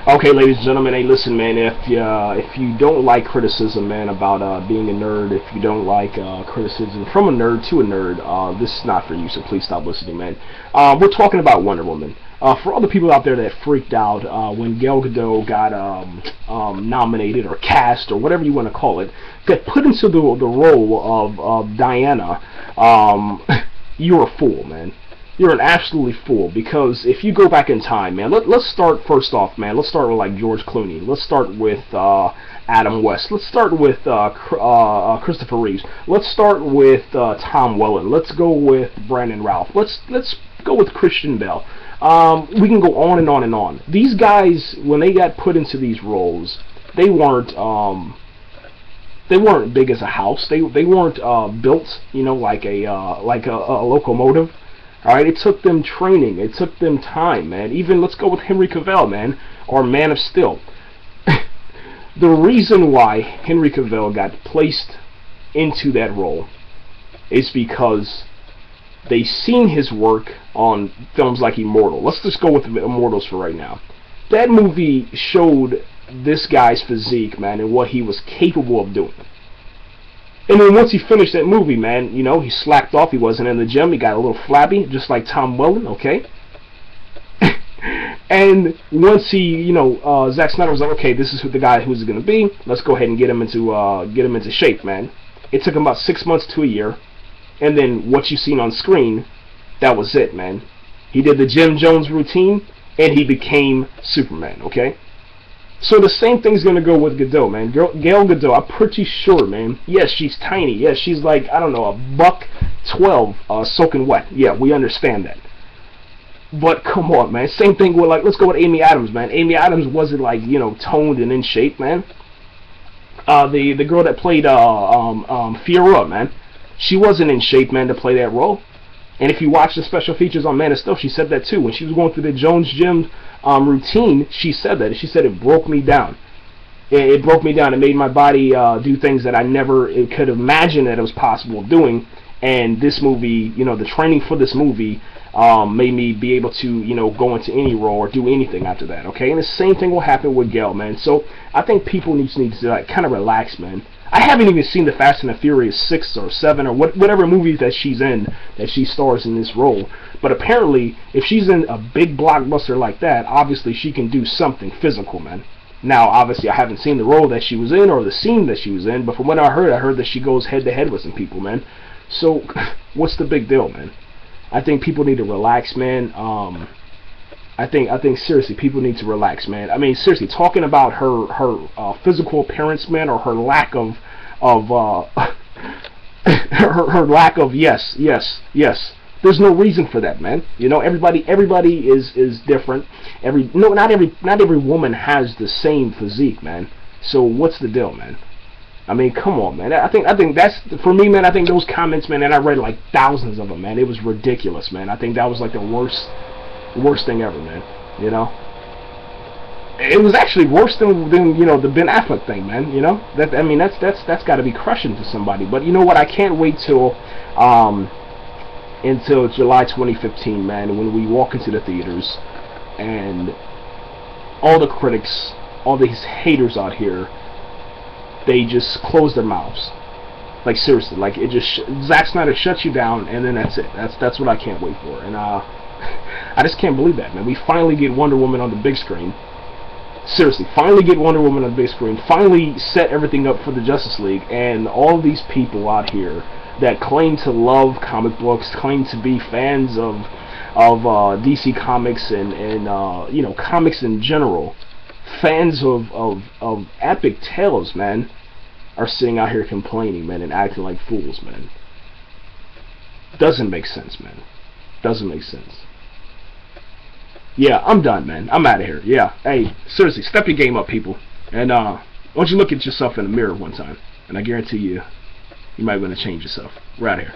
Okay, ladies and gentlemen, hey, listen, man. If you don't like criticism, man, about being a nerd, if you don't like criticism from a nerd to a nerd, this is not for you. So please stop listening, man. We're talking about Wonder Woman. For all the people out there that freaked out when Gal Gadot got nominated or cast or whatever you want to call it, got put into the role of Diana, you're a fool, man. You're an absolutely fool, because if you go back in time, man, let's start first off, man. Let's start with like George Clooney. Let's start with Adam West. Let's start with Christopher Reeves. Let's start with Tom Welling. Let's go with Brandon Routh. Let's go with Christian Bale. We can go on and on and on. These guys, when they got put into these roles, they weren't big as a house. They weren't built, you know, like a locomotive. All right, it took them training. It took them time, man. Even let's go with Henry Cavill, man, or Man of Steel. The reason why Henry Cavill got placed into that role is because they seen his work on films like Immortal. Let's just go with Immortals for right now. That movie showed this guy's physique, man, and what he was capable of doing. And then once he finished that movie, man, you know, he slacked off. He wasn't in the gym. He got a little flabby, just like Tom Welling, okay? And once he, you know, Zack Snyder was like, okay, this is who the guy who's going to be. Let's go ahead and get him into shape, man. It took him about 6 months to a year. And then what you seen on screen, that was it, man. He did the Jim Jones routine, and he became Superman, okay? So the same thing's going to go with Gadot, man. Gal Gadot, I'm pretty sure, man. Yes, she's tiny. Yes, she's like, I don't know, $112 soaking wet. Yeah, we understand that. But come on, man. Same thing with, like, let's go with Amy Adams, man. Amy Adams wasn't, like, you know, toned and in shape, man. The girl that played Fiora, man, she wasn't in shape, man, to play that role. And if you watch the special features on Man of Steel, she said that too. When she was going through the Jones Gym routine, she said that. She said it broke me down. It broke me down. It made my body do things that I never could imagine that it was possible of doing. And this movie, you know, the training for this movie made me be able to, you know, go into any role or do anything after that, okay? And the same thing will happen with Gal, man. So I think people need to like, kind of relax, man. I haven't even seen the Fast and the Furious 6 or 7 or whatever movies that she's in, that she stars in this role. But apparently, if she's in a big blockbuster like that, obviously she can do something physical, man. Now, obviously, I haven't seen the role that she was in or the scene that she was in, but from what I heard that she goes head-to-head with some people, man. So, what's the big deal, man? I think people need to relax, man. I think seriously, people need to relax, man. I mean, seriously, talking about her physical appearance, man, or her lack of her lack of yes. There's no reason for that, man. You know, everybody is different. Not every woman has the same physique, man. So what's the deal, man? I mean, come on, man. I think that's, for me, man. I think those comments, man, and I read like thousands of them, man. It was ridiculous, man. I think that was like the worst thing ever, man. You know, it was actually worse than you know, the Ben Affleck thing, man. You know, I mean that's got to be crushing to somebody. But you know what? I can't wait till until July 2015, man, when we walk into the theaters and all the critics, all these haters out here, they just close their mouths. Like, seriously, like, it just Zack Snyder shuts you down, and then that's it. That's what I can't wait for. And I just can't believe that, man. We finally get Wonder Woman on the big screen. Seriously, finally get Wonder Woman on the big screen. Finally set everything up for the Justice League, and all these people out here that claim to love comic books, claim to be fans of DC Comics and you know, comics in general, fans of epic tales, man, are sitting out here complaining, man, and acting like fools, man. Doesn't make sense, man. Doesn't make sense. Yeah, I'm done, man. I'm out of here. Yeah. Hey, seriously, step your game up, people. And why don't you look at yourself in the mirror one time, and I guarantee you, you might want to change yourself. We're out of here.